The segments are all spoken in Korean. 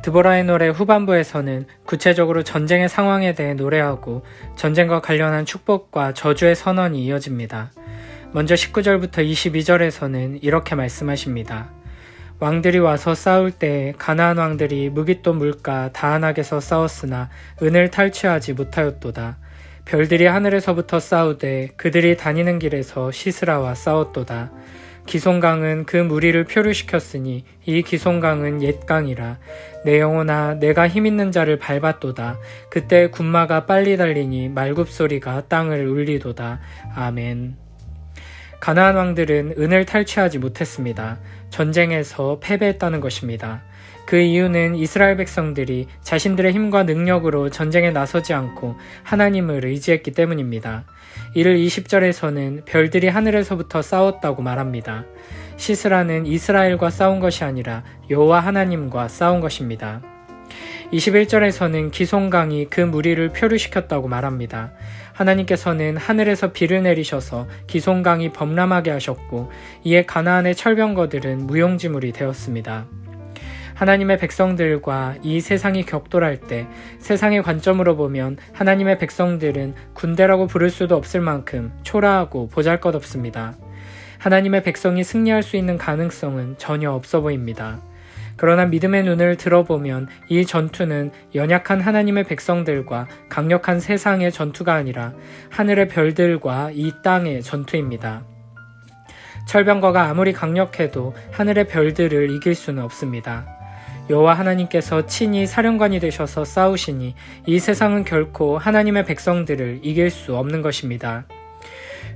드보라의 노래 후반부에서는 구체적으로 전쟁의 상황에 대해 노래하고 전쟁과 관련한 축복과 저주의 선언이 이어집니다. 먼저 19절부터 22절에서는 이렇게 말씀하십니다. 왕들이 와서 싸울 때에 가나안 왕들이 무깃도 물가 다한악에서 싸웠으나 은을 탈취하지 못하였도다. 별들이 하늘에서부터 싸우되 그들이 다니는 길에서 시스라와 싸웠도다. 기송강은 그 무리를 표류시켰으니 이 기송강은 옛 강이라. 내 영혼아 내가 힘있는 자를 밟았도다. 그때 군마가 빨리 달리니 말굽소리가 땅을 울리도다. 아멘. 가나안 왕들은 은을 탈취하지 못했습니다. 전쟁에서 패배했다는 것입니다. 그 이유는 이스라엘 백성들이 자신들의 힘과 능력으로 전쟁에 나서지 않고 하나님을 의지했기 때문입니다. 이를 20절에서는 별들이 하늘에서부터 싸웠다고 말합니다. 시스라는 이스라엘과 싸운 것이 아니라 여호와 하나님과 싸운 것입니다. 21절에서는 기송강이 그 무리를 표류시켰다고 말합니다. 하나님께서는 하늘에서 비를 내리셔서 기송강이 범람하게 하셨고 이에 가나안의 철병거들은 무용지물이 되었습니다. 하나님의 백성들과 이 세상이 격돌할 때 세상의 관점으로 보면 하나님의 백성들은 군대라고 부를 수도 없을 만큼 초라하고 보잘것없습니다. 하나님의 백성이 승리할 수 있는 가능성은 전혀 없어 보입니다. 그러나 믿음의 눈을 들어보면 이 전투는 연약한 하나님의 백성들과 강력한 세상의 전투가 아니라 하늘의 별들과 이 땅의 전투입니다. 철병거가 아무리 강력해도 하늘의 별들을 이길 수는 없습니다. 여호와 하나님께서 친히 사령관이 되셔서 싸우시니 이 세상은 결코 하나님의 백성들을 이길 수 없는 것입니다.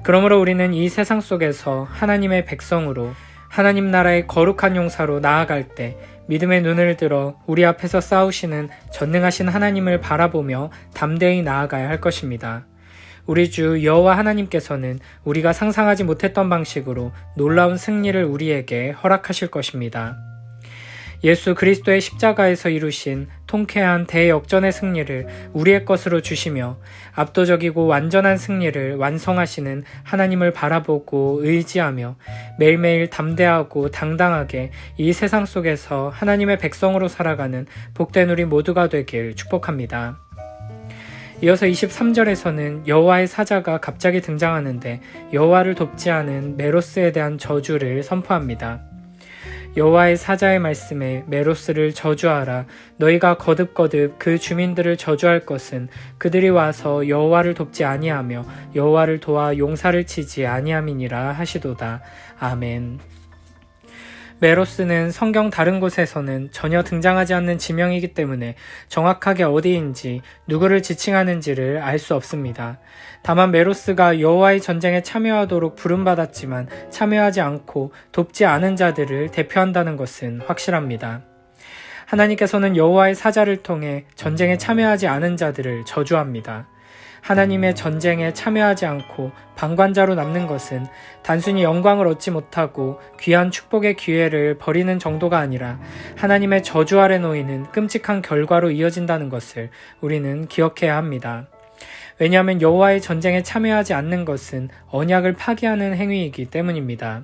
그러므로 우리는 이 세상 속에서 하나님의 백성으로 하나님 나라의 거룩한 용사로 나아갈 때 믿음의 눈을 들어 우리 앞에서 싸우시는 전능하신 하나님을 바라보며 담대히 나아가야 할 것입니다. 우리 주 여호와 하나님께서는 우리가 상상하지 못했던 방식으로 놀라운 승리를 우리에게 허락하실 것입니다. 예수 그리스도의 십자가에서 이루신 통쾌한 대역전의 승리를 우리의 것으로 주시며 압도적이고 완전한 승리를 완성하시는 하나님을 바라보고 의지하며 매일매일 담대하고 당당하게 이 세상 속에서 하나님의 백성으로 살아가는 복된 우리 모두가 되길 축복합니다. 이어서 23절에서는 여호와의 사자가 갑자기 등장하는데 여호와를 돕지 않은 메로스에 대한 저주를 선포합니다. 여호와의 사자의 말씀에 메로스를 저주하라. 너희가 거듭거듭 그 주민들을 저주할 것은 그들이 와서 여호와를 돕지 아니하며 여호와를 도와 용사를 치지 아니함이니라 하시도다. 아멘. 메로스는 성경 다른 곳에서는 전혀 등장하지 않는 지명이기 때문에 정확하게 어디인지 누구를 지칭하는지를 알 수 없습니다. 다만 메로스가 여호와의 전쟁에 참여하도록 부름받았지만 참여하지 않고 돕지 않은 자들을 대표한다는 것은 확실합니다. 하나님께서는 여호와의 사자를 통해 전쟁에 참여하지 않은 자들을 저주합니다. 하나님의 전쟁에 참여하지 않고 방관자로 남는 것은 단순히 영광을 얻지 못하고 귀한 축복의 기회를 버리는 정도가 아니라 하나님의 저주 아래 놓이는 끔찍한 결과로 이어진다는 것을 우리는 기억해야 합니다. 왜냐하면 여호와의 전쟁에 참여하지 않는 것은 언약을 파기하는 행위이기 때문입니다.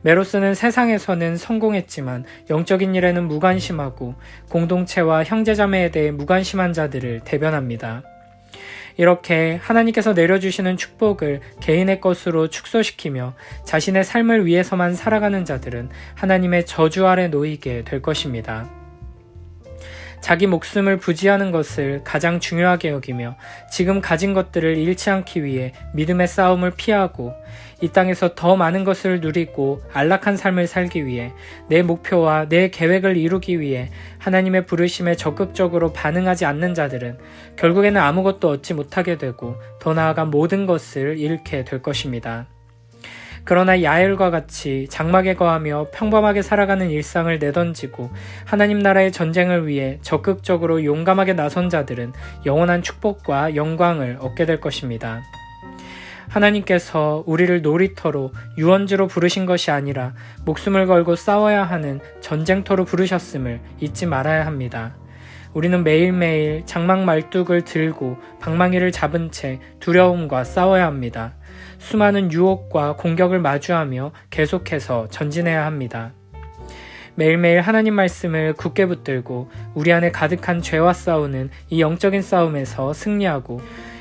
메로스는 세상에서는 성공했지만 영적인 일에는 무관심하고 공동체와 형제자매에 대해 무관심한 자들을 대변합니다. 이렇게 하나님께서 내려주시는 축복을 개인의 것으로 축소시키며 자신의 삶을 위해서만 살아가는 자들은 하나님의 저주 아래 놓이게 될 것입니다. 자기 목숨을 부지하는 것을 가장 중요하게 여기며 지금 가진 것들을 잃지 않기 위해 믿음의 싸움을 피하고 이 땅에서 더 많은 것을 누리고 안락한 삶을 살기 위해 내 목표와 내 계획을 이루기 위해 하나님의 부르심에 적극적으로 반응하지 않는 자들은 결국에는 아무것도 얻지 못하게 되고 더 나아가 모든 것을 잃게 될 것입니다. 그러나 야엘과 같이 장막에 거하며 평범하게 살아가는 일상을 내던지고 하나님 나라의 전쟁을 위해 적극적으로 용감하게 나선 자들은 영원한 축복과 영광을 얻게 될 것입니다. 하나님께서 우리를 놀이터로 유원지로 부르신 것이 아니라 목숨을 걸고 싸워야 하는 전쟁터로 부르셨음을 잊지 말아야 합니다. 우리는 매일매일 장막 말뚝을 들고 방망이를 잡은 채 두려움과 싸워야 합니다. 수많은 유혹과 공격을 마주하며 계속해서 전진해야 합니다. 매일매일 하나님 말씀을 굳게 붙들고 우리 안에 가득한 죄와 싸우는 이 영적인 싸움에서 승리하고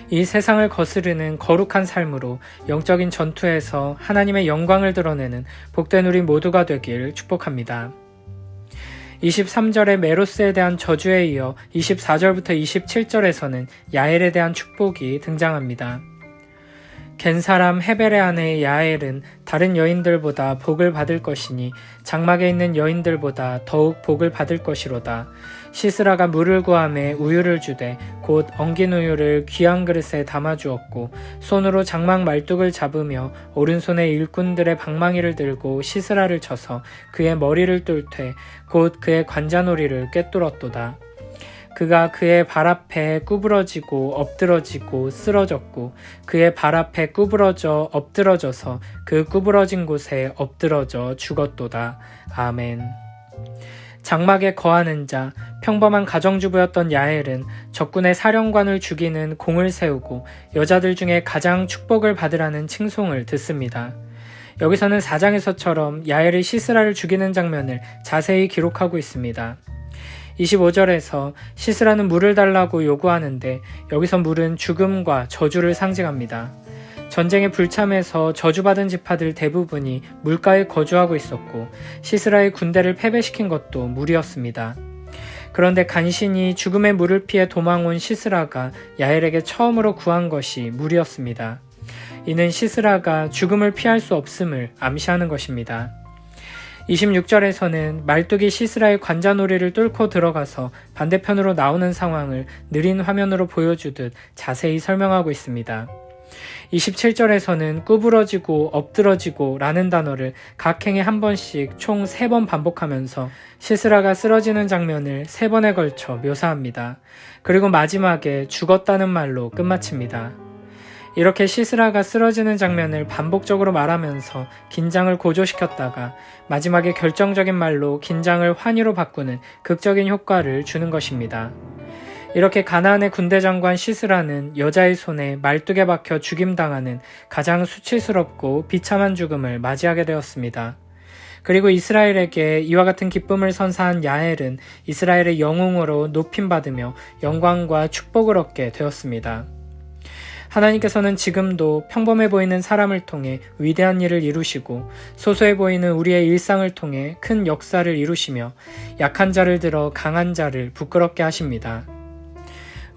이 세상을 거스르는 거룩한 삶으로 영적인 전투에서 하나님의 영광을 드러내는 복된 우리 모두가 되길 축복합니다. 23절의 메로스에 대한 저주에 이어 24절부터 27절에서는 야엘에 대한 축복이 등장합니다. 겐 사람 헤벨의 아내 야엘은 다른 여인들보다 복을 받을 것이니 장막에 있는 여인들보다 더욱 복을 받을 것이로다. 시스라가 물을 구하매 우유를 주되 곧 엉긴 우유를 귀한 그릇에 담아주었고 손으로 장막 말뚝을 잡으며 오른손에 일꾼들의 방망이를 들고 시스라를 쳐서 그의 머리를 뚫되 곧 그의 관자놀이를 꿰뚫었도다. 그가 그의 발 앞에 구부러지고 엎드러지고 쓰러졌고 그의 발 앞에 구부러져 엎드러져서 그 구부러진 곳에 엎드러져 죽었도다. 아멘. 장막에 거하는 자, 평범한 가정주부였던 야엘은 적군의 사령관을 죽이는 공을 세우고 여자들 중에 가장 축복을 받으라는 칭송을 듣습니다. 여기서는 4장에서처럼 야엘이 시스라를 죽이는 장면을 자세히 기록하고 있습니다. 25절에서 시스라는 물을 달라고 요구하는데 여기서 물은 죽음과 저주를 상징합니다. 전쟁에 불참해서 저주받은 지파들 대부분이 물가에 거주하고 있었고 시스라의 군대를 패배시킨 것도 물이었습니다. 그런데 간신히 죽음의 물을 피해 도망온 시스라가 야엘에게 처음으로 구한 것이 물이었습니다. 이는 시스라가 죽음을 피할 수 없음을 암시하는 것입니다. 26절에서는 말뚝이 시스라의 관자놀이를 뚫고 들어가서 반대편으로 나오는 상황을 느린 화면으로 보여주듯 자세히 설명하고 있습니다. 27절에서는 구부러지고 엎드러지고 라는 단어를 각 행에 한 번씩 총 3번 반복하면서 시스라가 쓰러지는 장면을 3번에 걸쳐 묘사합니다. 그리고 마지막에 죽었다는 말로 끝마칩니다. 이렇게 시스라가 쓰러지는 장면을 반복적으로 말하면서 긴장을 고조시켰다가 마지막에 결정적인 말로 긴장을 환희로 바꾸는 극적인 효과를 주는 것입니다. 이렇게 가나안의 군대 장관 시스라는 여자의 손에 말뚝에 박혀 죽임당하는 가장 수치스럽고 비참한 죽음을 맞이하게 되었습니다. 그리고 이스라엘에게 이와 같은 기쁨을 선사한 야엘은 이스라엘의 영웅으로 높임받으며 영광과 축복을 얻게 되었습니다. 하나님께서는 지금도 평범해 보이는 사람을 통해 위대한 일을 이루시고 소소해 보이는 우리의 일상을 통해 큰 역사를 이루시며 약한 자를 들어 강한 자를 부끄럽게 하십니다.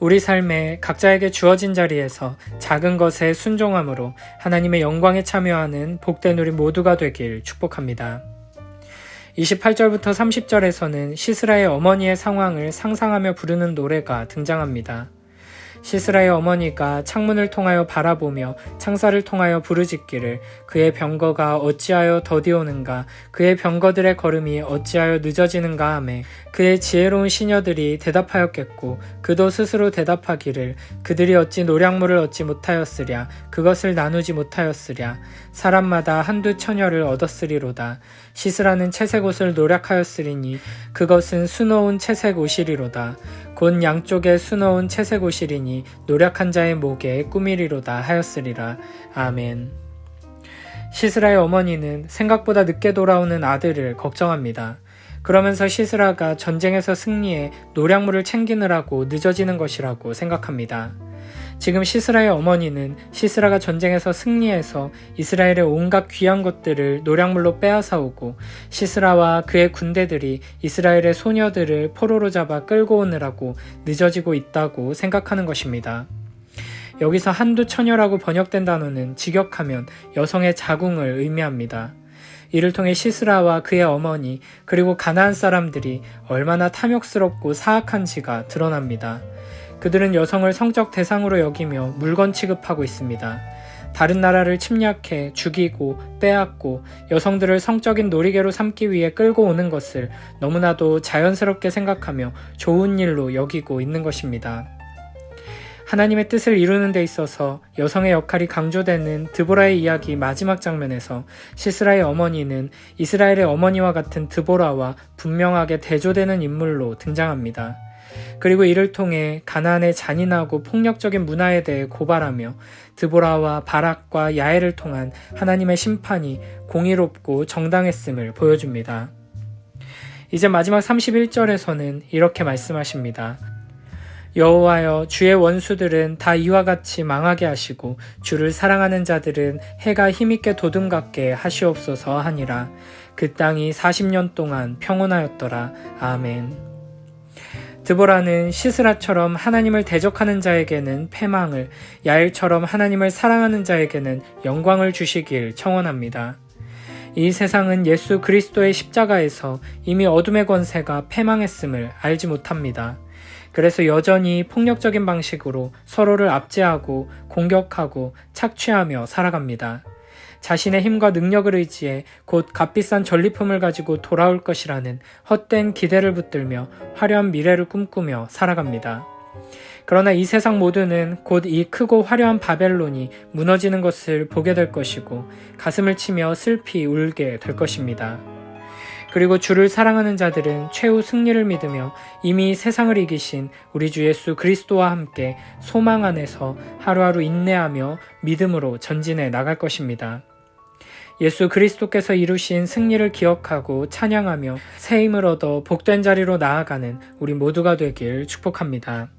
우리 삶에 각자에게 주어진 자리에서 작은 것에 순종함으로 하나님의 영광에 참여하는 복된 우리 모두가 되길 축복합니다. 28절부터 30절에서는 시스라의 어머니의 상황을 상상하며 부르는 노래가 등장합니다. 시스라의 어머니가 창문을 통하여 바라보며 창살을 통하여 부르짖기를 그의 병거가 어찌하여 더디오는가 그의 병거들의 걸음이 어찌하여 늦어지는가 하매 그의 지혜로운 시녀들이 대답하였겠고 그도 스스로 대답하기를 그들이 어찌 노량물을 얻지 못하였으랴 그것을 나누지 못하였으랴 사람마다 한두 처녀를 얻었으리로다 시스라는 채색 옷을 노략하였으리니 그것은 수놓은 채색 옷이리로다 곧 양쪽에 수놓은 채색 옷이리니 노략한 자의 목에 꾸미리로다 하였으리라. 아멘. 시스라의 어머니는 생각보다 늦게 돌아오는 아들을 걱정합니다. 그러면서 시스라가 전쟁에서 승리해 노략물을 챙기느라고 늦어지는 것이라고 생각합니다. 지금 시스라의 어머니는 시스라가 전쟁에서 승리해서 이스라엘의 온갖 귀한 것들을 노략물로 빼앗아오고 시스라와 그의 군대들이 이스라엘의 소녀들을 포로로 잡아 끌고 오느라고 늦어지고 있다고 생각하는 것입니다. 여기서 한두 처녀라고 번역된 단어는 직역하면 여성의 자궁을 의미합니다. 이를 통해 시스라와 그의 어머니 그리고 가나안 사람들이 얼마나 탐욕스럽고 사악한지가 드러납니다. 그들은 여성을 성적 대상으로 여기며 물건 취급하고 있습니다. 다른 나라를 침략해 죽이고 빼앗고 여성들을 성적인 놀이개로 삼기 위해 끌고 오는 것을 너무나도 자연스럽게 생각하며 좋은 일로 여기고 있는 것입니다. 하나님의 뜻을 이루는 데 있어서 여성의 역할이 강조되는 드보라의 이야기 마지막 장면에서 시스라의 어머니는 이스라엘의 어머니와 같은 드보라와 분명하게 대조되는 인물로 등장합니다. 그리고 이를 통해 가나안의 잔인하고 폭력적인 문화에 대해 고발하며 드보라와 바락과 야엘을 통한 하나님의 심판이 공의롭고 정당했음을 보여줍니다. 이제 마지막 31절에서는 이렇게 말씀하십니다. 여호와여, 주의 원수들은 다 이와 같이 망하게 하시고 주를 사랑하는 자들은 해가 힘있게 도둠같게 하시옵소서 하니라. 그 땅이 40년 동안 평온하였더라. 아멘. 드보라는 시스라처럼 하나님을 대적하는 자에게는 패망을, 야엘처럼 하나님을 사랑하는 자에게는 영광을 주시길 청원합니다. 이 세상은 예수 그리스도의 십자가에서 이미 어둠의 권세가 패망했음을 알지 못합니다. 그래서 여전히 폭력적인 방식으로 서로를 압제하고 공격하고 착취하며 살아갑니다. 자신의 힘과 능력을 의지해 곧 값비싼 전리품을 가지고 돌아올 것이라는 헛된 기대를 붙들며 화려한 미래를 꿈꾸며 살아갑니다. 그러나 이 세상 모두는 곧 이 크고 화려한 바벨론이 무너지는 것을 보게 될 것이고 가슴을 치며 슬피 울게 될 것입니다. 그리고 주를 사랑하는 자들은 최후 승리를 믿으며 이미 세상을 이기신 우리 주 예수 그리스도와 함께 소망 안에서 하루하루 인내하며 믿음으로 전진해 나갈 것입니다. 예수 그리스도께서 이루신 승리를 기억하고 찬양하며 새 힘을 얻어 복된 자리로 나아가는 우리 모두가 되길 축복합니다.